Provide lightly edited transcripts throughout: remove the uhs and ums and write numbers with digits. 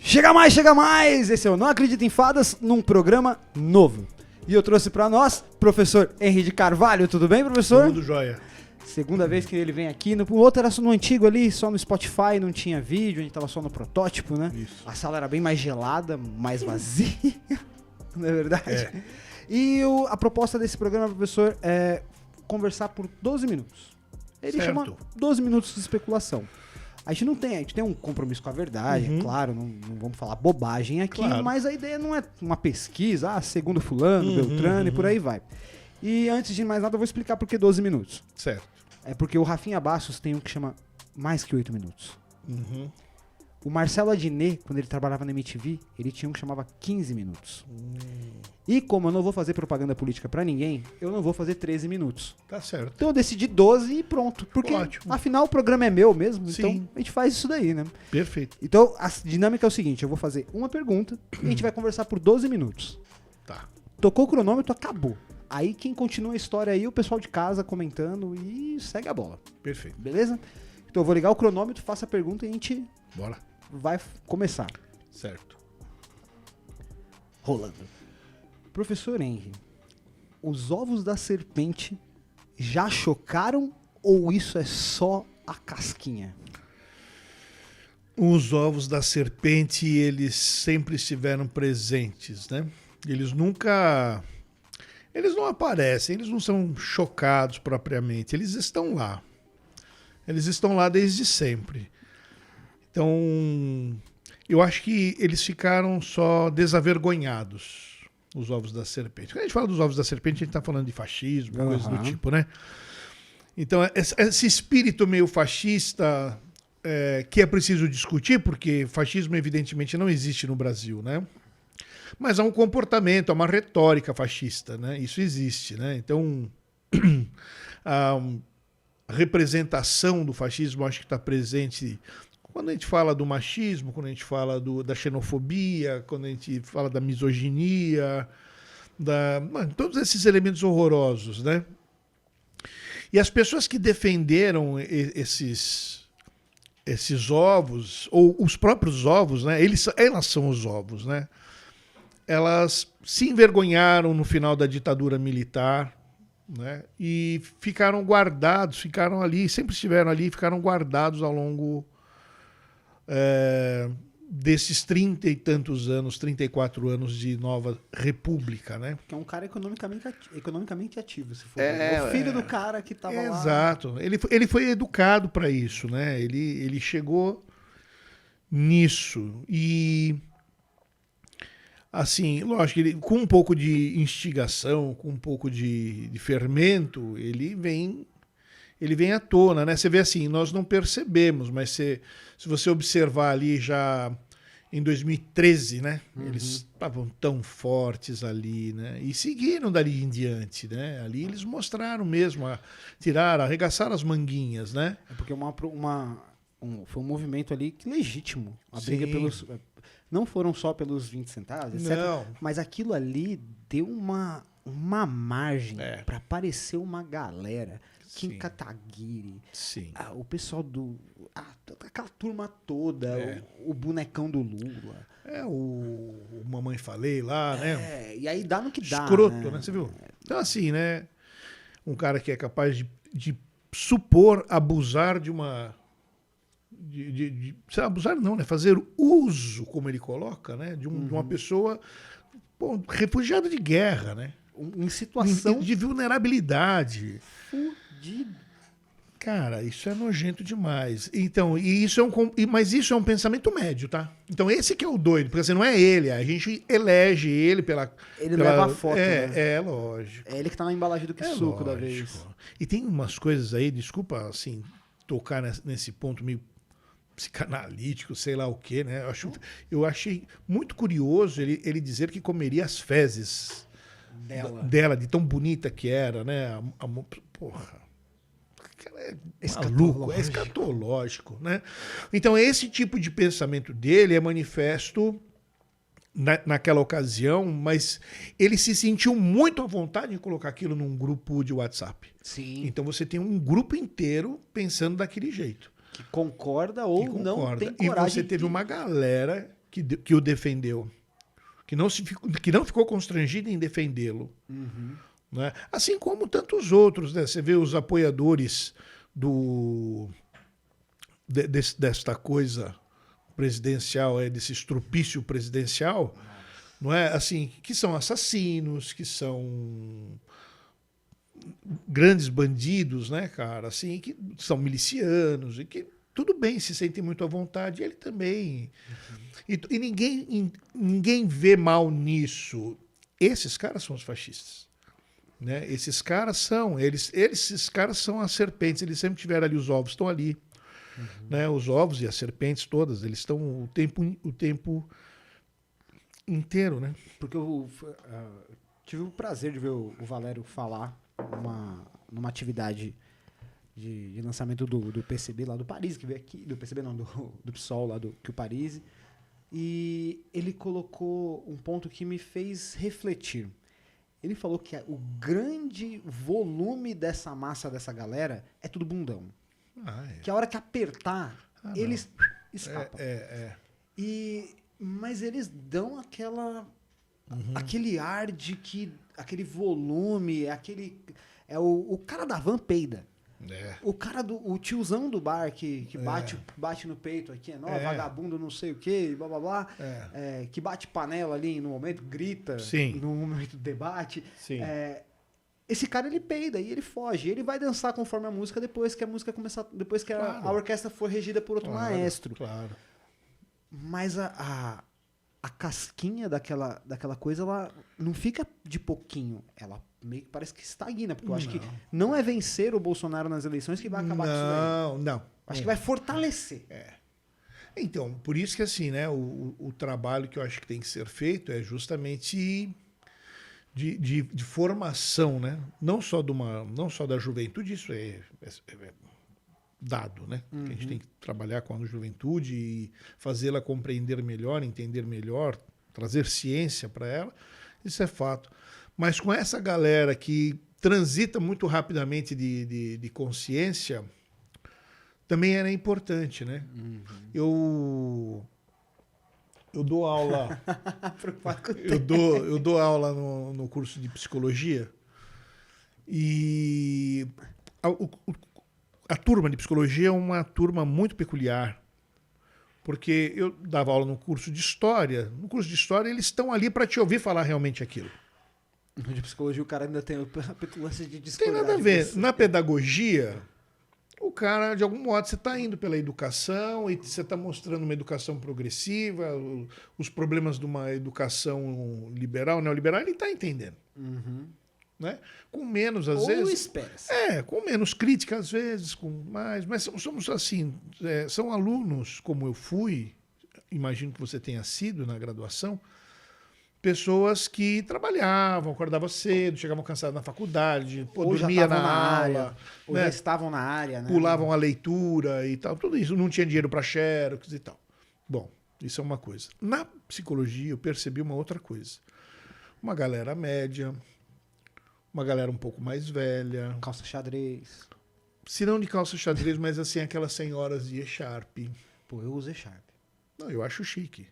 Chega mais! Esse é o Não Acredito em Fadas, num programa novo. E eu trouxe pra nós, professor Henry de Carvalho. Tudo bem, professor? Tudo jóia. Segunda vez que ele vem aqui. O outro era no antigo ali, só no Spotify, não tinha vídeo, a gente tava só no protótipo, né? Isso. A sala era bem mais gelada, mais vazia. Não é verdade? É. E a proposta desse programa, professor, é conversar por 12 minutos. Ele Certo. chama 12 minutos de especulação. A gente tem um compromisso com a verdade, é claro, não vamos falar bobagem aqui, Claro. mas a ideia não é uma pesquisa, segundo fulano, Beltrano e por aí vai. E antes de mais nada, eu vou explicar por que 12 minutos. Certo. É porque o Rafinha Bastos tem um que chama mais que 8 minutos. Uhum. O Marcelo Adnet, quando ele trabalhava na MTV, ele tinha um que chamava 15 minutos. E como eu não vou fazer propaganda política pra ninguém, eu não vou fazer 13 minutos. Tá certo. Então eu decidi 12 e pronto. Porque, Ótimo. afinal, o programa é meu mesmo, Sim. então a gente faz isso daí, né? Perfeito. Então, a dinâmica é o seguinte, eu vou fazer uma pergunta e a gente vai conversar por 12 minutos. Tá. Tocou o cronômetro, acabou. Aí quem continua a história aí, o pessoal de casa comentando e segue a bola. Perfeito. Beleza? Então eu vou ligar o cronômetro, faça a pergunta e a gente Bora. vai começar. Certo. Rolando. Professor Henry, os ovos da serpente já chocaram ou isso é só a casquinha? Os ovos da serpente, eles sempre estiveram presentes, né? Eles não aparecem, eles não são chocados propriamente, eles estão lá. Eles estão lá desde sempre. Então, eu acho que eles ficaram só desavergonhados, os ovos da serpente. Quando a gente fala dos ovos da serpente, a gente está falando de fascismo, coisas do tipo, né? Então, esse espírito meio fascista, que é preciso discutir, porque fascismo evidentemente não existe no Brasil, né? Mas há um comportamento, há uma retórica fascista, né? Isso existe, né? Então, a representação do fascismo acho que está presente quando a gente fala do machismo, quando a gente fala da xenofobia, quando a gente fala da misoginia, todos esses elementos horrorosos, né? E as pessoas que defenderam esses ovos, ou os próprios ovos, né? Elas são os ovos, né? Elas se envergonharam no final da ditadura militar, né? E ficaram guardados, ficaram ali, sempre estiveram ali, ficaram guardados ao longo desses 30 e tantos anos, 34 anos de nova república, né? Que é um cara economicamente ativo, se for. É o filho do cara que tava lá. Exato. Ele foi educado para isso, né? Ele chegou nisso. E, assim, lógico, com um pouco de instigação, com um pouco de fermento, ele vem à tona, né? Você vê assim, nós não percebemos, mas se você observar ali já em 2013, né? Eles estavam tão fortes ali, né? E seguiram dali em diante, né? Ali eles mostraram mesmo, arregaçaram as manguinhas, né? É porque foi um movimento ali que legítimo. A briga Sim. pelos... Não foram só pelos 20 centavos, etc. Não. Mas aquilo ali deu uma margem para aparecer uma galera. Kim Sim. Kataguiri, Sim. o pessoal aquela turma toda, o bonecão do Lula. O Mamãe Falei lá, né? E aí dá no que dá. Escroto, né? Você viu? Então, assim, né? Um cara que é capaz de supor, abusar de uma... abusar não, né? Fazer uso, como ele coloca, né? De uma pessoa refugiada de guerra, né? Em situação de vulnerabilidade. fudido. Cara, isso é nojento demais. Então, mas isso é um pensamento médio, tá? Então esse que é o doido, porque assim, não é ele, a gente elege ele pela... Leva a foto, né? É lógico. É ele que tá na embalagem do que suco da vez. E tem umas coisas aí, desculpa, assim, tocar nesse ponto meio psicanalítico, sei lá o quê, né? Eu achei muito curioso ele dizer que comeria as fezes dela, de tão bonita que era, né? Porra. É maluco, é escatológico, né? Então esse tipo de pensamento dele é manifesto naquela ocasião, mas ele se sentiu muito à vontade em colocar aquilo num grupo de WhatsApp. Sim. Então você tem um grupo inteiro pensando daquele jeito. Que concorda ou Que não concorda. tem coragem. E você teve uma galera que o defendeu, que não ficou constrangido em defendê-lo. Né? Assim como tantos outros, né? Você vê os apoiadores desta coisa presidencial, desse estrupício presidencial, não é? Assim, que são assassinos, que são grandes bandidos, né, cara? Assim, que são milicianos e que tudo bem, se sentem muito à vontade, ele também. E ninguém vê mal nisso. Esses caras são os fascistas. Né? Esses caras são as serpentes, eles sempre tiveram ali, os ovos estão ali. Né? Os ovos e as serpentes todas, eles estão o tempo inteiro, né? Porque eu tive o prazer de ver o Valério falar numa atividade de lançamento do PCB lá do Paris, que veio aqui, do PCB não, do PSOL lá que o Paris, e ele colocou um ponto que me fez refletir. Ele falou que o grande volume dessa massa, dessa galera, é tudo bundão. Que a hora que apertar, eles escapam. Mas eles dão aquele ar de que aquele volume, o cara da van peida. O cara o tiozão do bar que bate no peito aqui, vagabundo, não sei o que, blá blá blá, que bate panela ali no momento, grita no momento do debate. Esse cara, ele peida e ele foge. Ele vai dançar conforme a música depois que a música começar, depois que a orquestra for regida por outro maestro. Claro. Mas a casquinha daquela coisa, ela não fica de pouquinho. Ela meio que parece que estagna, porque eu acho que não é vencer o Bolsonaro nas eleições que vai acabar com isso daí. Não. Acho que vai fortalecer. Então, por isso que assim, né, o trabalho que eu acho que tem que ser feito é justamente de formação, né? Não só da juventude, isso é dado, né? Que a gente tem que trabalhar com a juventude e fazê-la compreender melhor, entender melhor, trazer ciência para ela, isso é fato. Mas com essa galera que transita muito rapidamente de consciência, também era importante, né? Eu dou aula. eu dou aula no curso de psicologia e a turma de psicologia é uma turma muito peculiar, porque eu dava aula no curso de história. No curso de história eles estão ali para te ouvir falar realmente aquilo. De psicologia o cara ainda tem a petulância de Tem discordar. nada a ver. Na pedagogia, o cara, de algum modo, você está indo pela educação e você está mostrando uma educação progressiva, os problemas de uma educação liberal, neoliberal, ele está entendendo. Né? Com menos, às vezes... Ou espera-se. Com menos crítica, às vezes, com mais... Mas somos assim, são alunos, como eu fui, imagino que você tenha sido na graduação, pessoas que trabalhavam, acordavam cedo, chegavam cansados na faculdade, dormia na aula, ou já estavam na área, né? Pulavam a leitura e tal, tudo isso. Não tinha dinheiro para xerox e tal. Bom, isso é uma coisa. Na psicologia, eu percebi uma outra coisa. Uma galera média, uma galera um pouco mais velha. Calça xadrez. Se não de calça xadrez, mas assim, aquelas senhoras de echarp. Pô, eu uso echarp. Não, eu acho chique.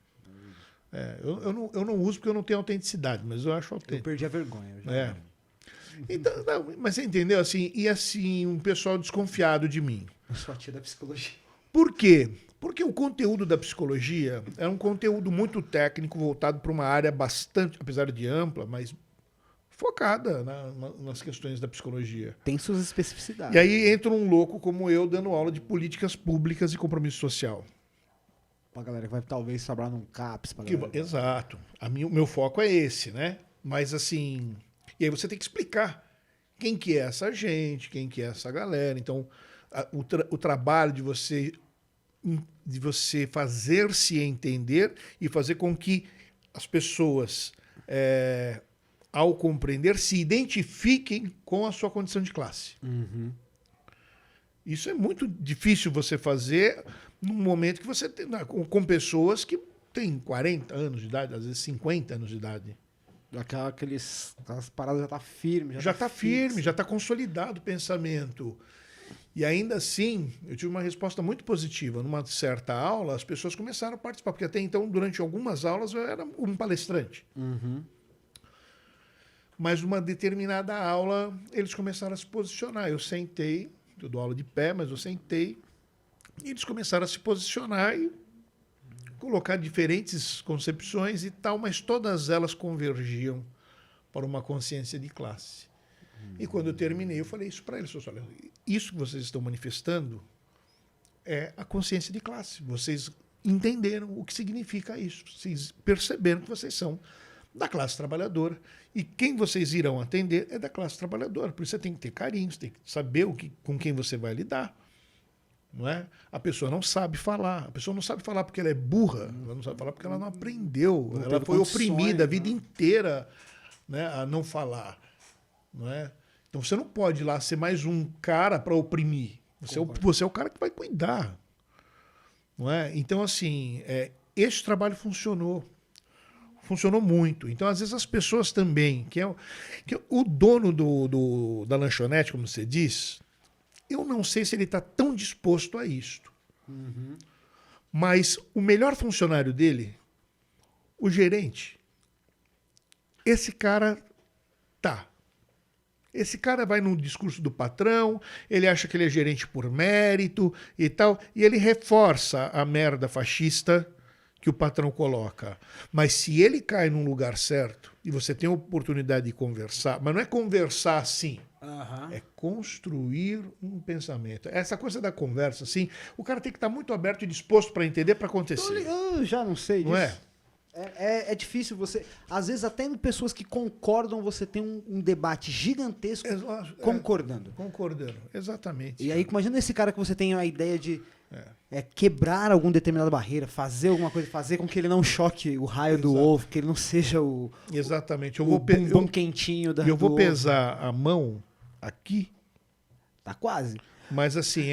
Eu não uso porque eu não tenho autenticidade, mas eu acho autêntico. Eu perdi a vergonha. Então, mas você entendeu? Assim, e assim, um pessoal desconfiado de mim. Eu sou a tia da psicologia. Por quê? Porque o conteúdo da psicologia é um conteúdo muito técnico, voltado para uma área bastante, apesar de ampla, mas focada nas questões da psicologia. Tem suas especificidades. E aí entra um louco como eu dando aula de políticas públicas e compromisso social. Pra galera que vai talvez sobrar num CAPS. Exato. O meu foco é esse, né? Mas assim... E aí você tem que explicar quem que é essa gente, quem que é essa galera. Então, o trabalho de você fazer-se entender e fazer com que as pessoas, ao compreender, se identifiquem com a sua condição de classe. Isso é muito difícil você fazer num momento que você tem com pessoas que têm 40 anos de idade, às vezes 50 anos de idade. Aquelas paradas já tá firme. Já está firme, já está consolidado o pensamento. E ainda assim, eu tive uma resposta muito positiva. Numa certa aula, as pessoas começaram a participar, porque até então, durante algumas aulas, eu era um palestrante. Uhum. Mas numa determinada aula, eles começaram a se posicionar. Eu sentei, eu dou aula de pé, mas eu sentei, e eles começaram a se posicionar e colocar diferentes concepções e tal, mas todas elas convergiam para uma consciência de classe. E quando eu terminei, eu falei isso para eles. Olha, isso que vocês estão manifestando é a consciência de classe. Vocês entenderam o que significa isso. Vocês perceberam que vocês são da classe trabalhadora. E quem vocês irão atender é da classe trabalhadora. Por isso você tem que ter carinho, você tem que saber com quem você vai lidar. Não é? A pessoa não sabe falar. A pessoa não sabe falar porque ela é burra. Ela não sabe falar porque ela não aprendeu. Ela foi oprimida a vida inteira, né, a não falar. Não é? Então você não pode ir lá ser mais um cara para oprimir. Você é o cara que vai cuidar. Não é? Então, assim, esse trabalho funcionou. Funcionou muito. Então, às vezes, as pessoas também, que é o dono da lanchonete, como você diz, eu não sei se ele está tão disposto a isto. Uhum. Mas o melhor funcionário dele, o gerente, esse cara tá. Esse cara vai no discurso do patrão, ele acha que ele é gerente por mérito e tal, e ele reforça a merda fascista que o patrão coloca. Mas se ele cai num lugar certo e você tem a oportunidade de conversar, mas não é conversar assim, é construir um pensamento. Essa coisa da conversa, assim, o cara tem que estar muito aberto e disposto para entender, para acontecer. Eu já não sei disso. Não é? É difícil você... Às vezes, até em pessoas que concordam, você tem um debate gigantesco concordando. Concordando, exatamente. E aí, imagina esse cara que você tem a ideia de quebrar alguma determinada barreira, fazer alguma coisa, fazer com que ele não choque o raio do ovo, que ele não seja o... Exatamente. O bumbum quentinho da eu vou pesar a mão aqui. Tá quase. Mas, assim,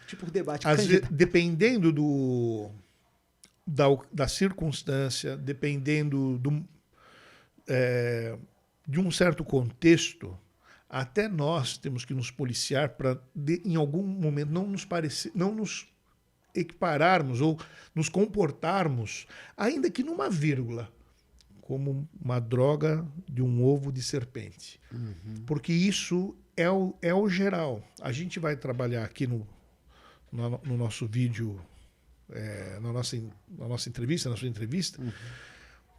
tipo o debate. Dependendo da circunstância, dependendo de um certo contexto, até nós temos que nos policiar para, em algum momento, não nos equipararmos ou nos comportarmos, ainda que numa vírgula, como uma droga de um ovo de serpente. Uhum. Porque isso é o geral. A gente vai trabalhar aqui no nosso vídeo, na nossa entrevista,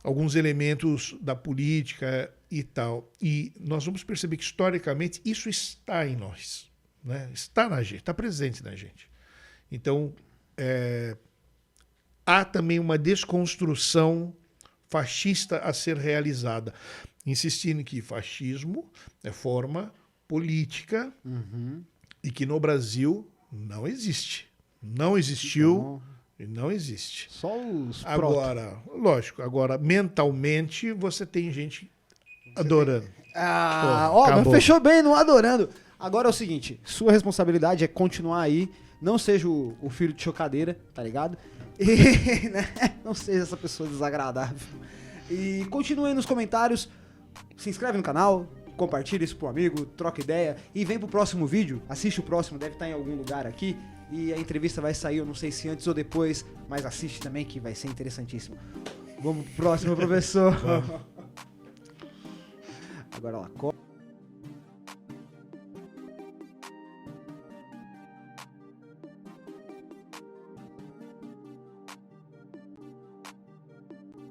alguns elementos da política e tal. E nós vamos perceber que, historicamente, isso está em nós. Né? Está na gente, está presente na gente. Então, há também uma desconstrução fascista a ser realizada, insistindo que fascismo é forma política e que no Brasil não existe. Não existiu e não existe. Só os agora, lógico, mentalmente você tem gente adorando. Mas fechou bem, não adorando. Agora é o seguinte, sua responsabilidade é continuar aí, não seja o filho de chocadeira, tá ligado? E, né, não seja essa pessoa desagradável. E continue aí nos comentários, se inscreve no canal, compartilha isso pro amigo, troca ideia e vem pro próximo vídeo, assiste o próximo, deve estar em algum lugar aqui. E a entrevista vai sair, eu não sei se antes ou depois, mas assiste também que vai ser interessantíssimo. Vamos pro próximo, professor. Agora lá.